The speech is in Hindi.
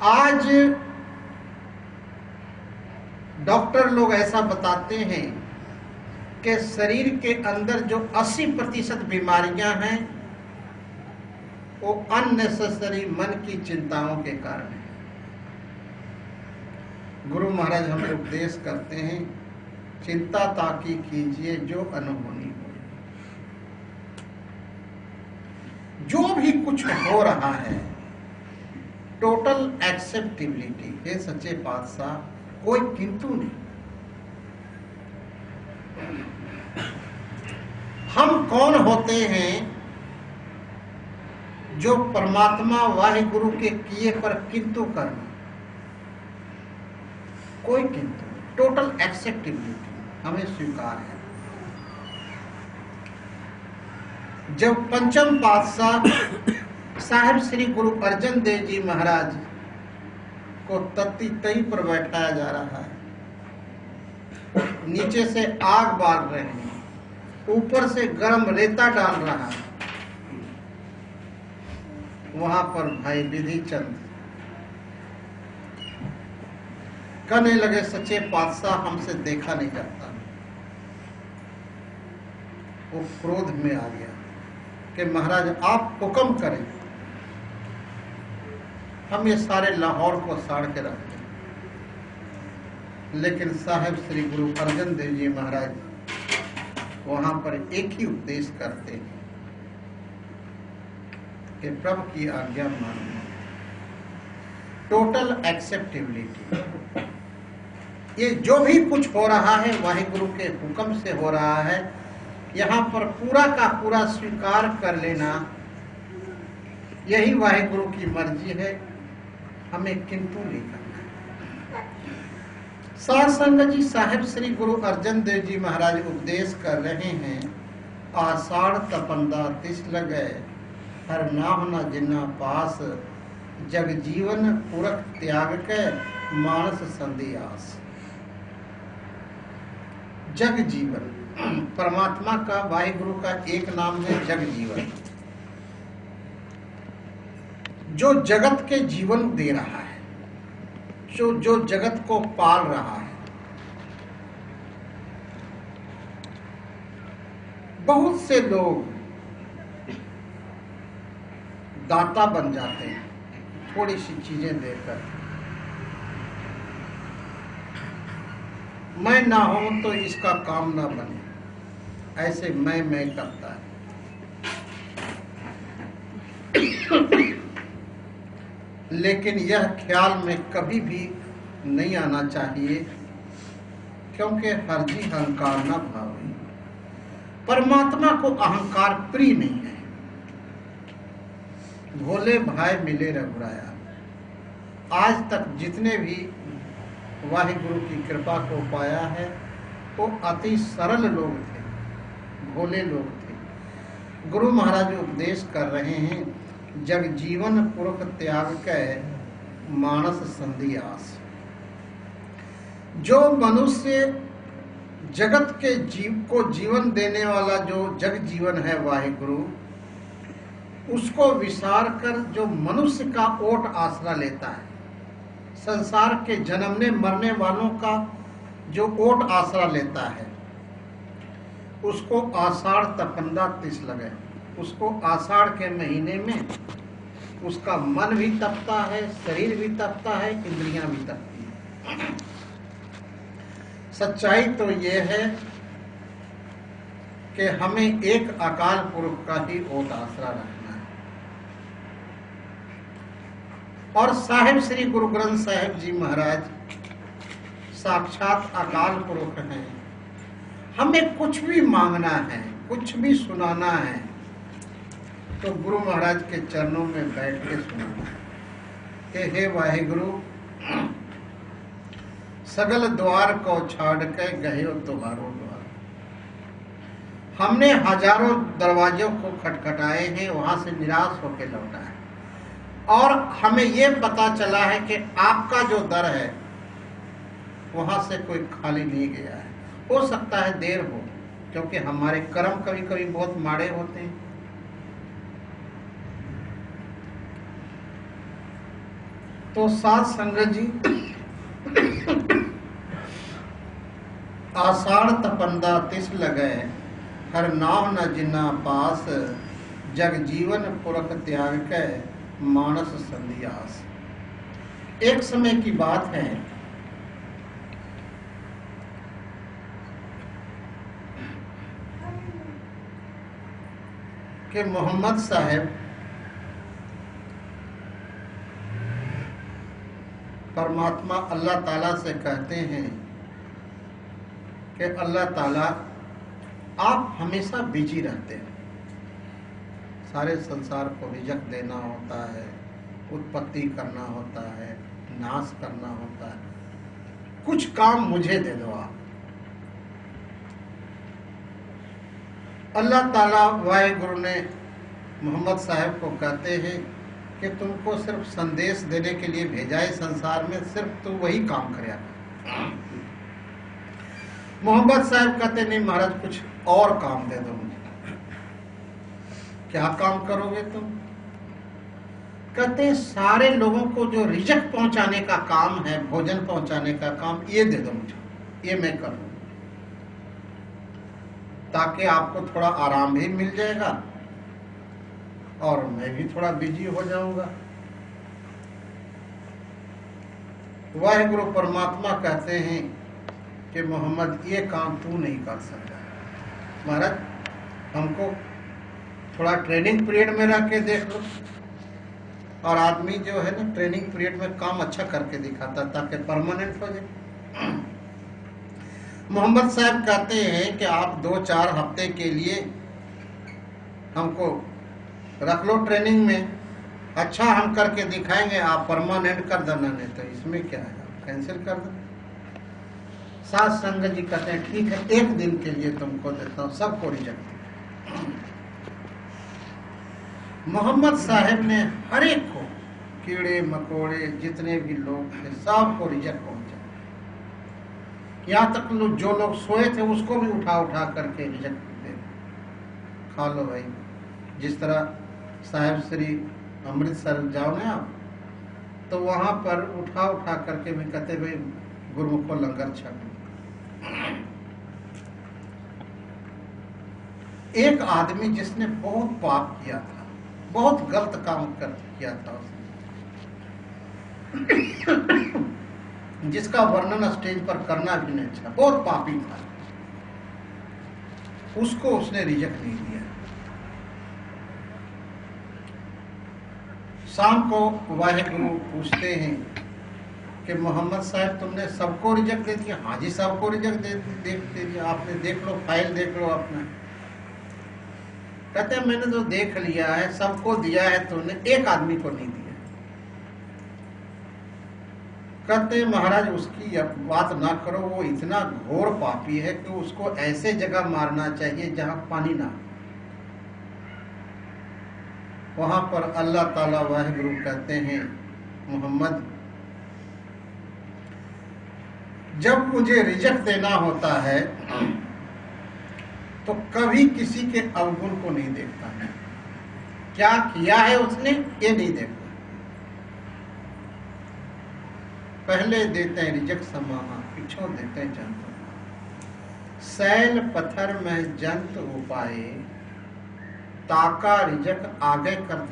आज डॉक्टर लोग ऐसा बताते हैं कि शरीर के अंदर जो 80% बीमारियां हैं वो अननेसेसरी मन की चिंताओं के कारण है। गुरु महाराज हमें उपदेश करते हैं, चिंता ताकि कीजिए जो अनहोनी हो। जो भी कुछ हो रहा है टोटल एक्सेप्टेबिलिटी है। सच्चे पातशाह कोई किंतु नहीं। हम कौन होते हैं जो परमात्मा वाहिगुरु के किए पर किंतु करना? कोई किंतु, टोटल एक्सेप्टेबिलिटी हमें स्वीकार है। जब पंचम पातशाह साहिब श्री गुरु अर्जन देव जी महाराज को तत्ती तई पर बैठाया जा रहा है, नीचे से आग बाल रहे हैं, ऊपर से गर्म रेता डाल रहा है, वहां पर भाई विधि चंद कहने लगे, सच्चे पातशाह हमसे देखा नहीं जाता। वो क्रोध में आ गया कि महाराज आप हुक्म करें, हम ये सारे लाहौर को साड़ के रख दें। लेकिन साहिब श्री गुरु अर्जन देव जी महाराज वहां पर एक ही उपदेश करते हैं कि प्रभु की आज्ञा मानो, टोटल एक्सेप्टेबिलिटी। ये जो भी कुछ हो रहा है वाहिगुरु के हुक्म से हो रहा है, यहाँ पर पूरा का पूरा स्वीकार कर लेना, यही वाहिगुरु की मर्जी है, हमें किंतु नहीं करना। साध संगत जी, साहिब श्री गुरु अर्जन देव जी महाराज उपदेश कर रहे हैं, आषाढ़ तपंदा तिस लगे, हर नाम न जिन्ना पास, जग जीवन पुरख त्याग के, मानस संधि आस। जग जीवन, परमात्मा का वाहिगुरु का एक नाम है जग जीवन, जो जगत के जीवन दे रहा है, जो जगत को पाल रहा है। बहुत से लोग दाता बन जाते हैं थोड़ी सी चीजें देकर। मैं ना हूं तो इसका काम ना बने, ऐसे मैं करता है। लेकिन यह ख्याल में कभी भी नहीं आना चाहिए, क्योंकि हरजी अहंकार न भावे। परमात्मा को अहंकार प्रिय नहीं है। भोले भाई मिले रघुराया। आज तक जितने भी वाहिगुरु की कृपा को पाया है वो अति सरल लोग थे, भोले लोग थे। गुरु महाराज उपदेश कर रहे हैं, जग जीवन पुरख त्याग के, मानस संधि आस। जो मनुष्य जगत के जीव को जीवन देने वाला जो जग जीवन है वाहिगुरु, उसको विसार कर जो मनुष्य का ओट आसरा लेता है, संसार के जन्मने मरने वालों का जो ओट आसरा लेता है, उसको आषाढ़ तपंदा तिस लगे। उसको आषाढ़ के महीने में उसका मन भी तपता है, शरीर भी तपता है, इंद्रियां भी तपती है। सच्चाई तो ये है कि हमें एक अकाल पुरुष का ही ओट आसरा रखना है। और साहिब श्री गुरु ग्रंथ साहिब जी महाराज साक्षात अकाल पुरुष हैं। हमें कुछ भी मांगना है, कुछ भी सुनाना है, तो गुरु महाराज के चरणों में बैठ के सुनाना है कि हे वाहिगुरु, सगल द्वार को छाड़ के गए तुम्हारो द्वार। हमने हजारों दरवाजों को खटखटाए हैं, वहां से निराश होकर लौटा है, और हमें यह पता चला है कि आपका जो दर है वहां से कोई खाली नहीं गया है। हो सकता है देर हो, क्योंकि हमारे कर्म कभी कभी बहुत माड़े होते हैं। तो साध संगत जी, आषाढ़ तपंदा तिस लगे, हर नाव न जिन्ना पास, जग जीवन पुरख त्याग के मानस संधियास। एक समय की बात है कि मोहम्मद साहब परमात्मा अल्लाह ताला से कहते हैं कि अल्लाह ताला आप हमेशा बिजी रहते हैं, सारे संसार को रिजक देना होता है, उत्पत्ति करना होता है, नाश करना होता है, कुछ काम मुझे दे दो आप। अल्लाह ताला वाहिगुरु ने मोहम्मद साहब को कहते हैं कि तुमको सिर्फ संदेश देने के लिए भेजा है संसार में, सिर्फ तू वही काम करे। मोहम्मद साहब कहते नहीं महाराज, कुछ और काम दे दो मुझे। क्या काम करोगे तुम? कहते सारे लोगों को जो रिजक पहुंचाने का काम है, भोजन पहुंचाने का काम, ये दे दो मुझे, ये मैं करूं, ताकि आपको थोड़ा आराम भी मिल जाएगा और मैं भी थोड़ा बिजी हो जाऊंगा। वाहिगुरु परमात्मा कहते हैं कि मोहम्मद ये काम तू नहीं कर सकता, महाराज हमको थोड़ा ट्रेनिंग पीरियड में रह के देख लो। और आदमी जो है ना, ट्रेनिंग पीरियड में काम अच्छा करके दिखाता ताकि परमानेंट हो जाए। मोहम्मद साहब कहते हैं कि आप 2-4 हफ्ते के लिए हमको रख लो ट्रेनिंग में, अच्छा हम करके दिखाएंगे, आप परमानेंट कर देना, नहीं तो इसमें क्या है, आप कैंसिल कर दो। साथ संगत जी कहते हैं ठीक है, 1 दिन के लिए तुमको देता हूं, सबको रिजेक्ट। मोहम्मद साहब ने हर एक को, कीड़े मकोड़े जितने भी लोग थे सबको रिजेक्ट पहुंचा। यहाँ तक जो लोग सोए थे उसको भी उठा उठा करके रिजेक्ट दे, खा लो भाई। जिस तरह साहिब श्री अमृतसर जाओ ना आप, तो वहां पर उठा उठा करके भी कहते भाई गुरुमुख को लंगर छक। एक आदमी जिसने बहुत पाप किया था, बहुत गलत काम किया था उसने, जिसका वर्णन स्टेज पर करना भी नहीं अच्छा, बहुत पापी था, उसको उसने रिजेक्ट नहीं दिया। शाम को वाहिगुरु पूछते हैं कि मोहम्मद साहब तुमने सबको रिजेक्ट दे दिया? हाँ जी सबको रिजेक्ट दे दिया। आपने देख लो, फाइल देख लो अपना। कहते हैं मैंने तो देख लिया है, सबको दिया है तुमने, एक आदमी को नहीं दिया। कहते हैं महाराज उसकी बात ना करो, वो इतना घोर पापी है कि उसको ऐसे जगह मारना चाहिए जहां पानी ना। वहां पर अल्लाह ताला वाहिगुरु कहते हैं मोहम्मद जब मुझे रिजेक्ट देना होता है तो कभी किसी के अवगुण को नहीं देखता है, क्या किया है उसने ये नहीं देखता। पहले देते हैं रिजेक्ट समाना, पिछों देते हैं जंत। सैल पत्थर में जंत उपाय, ताका रिजक आगे कर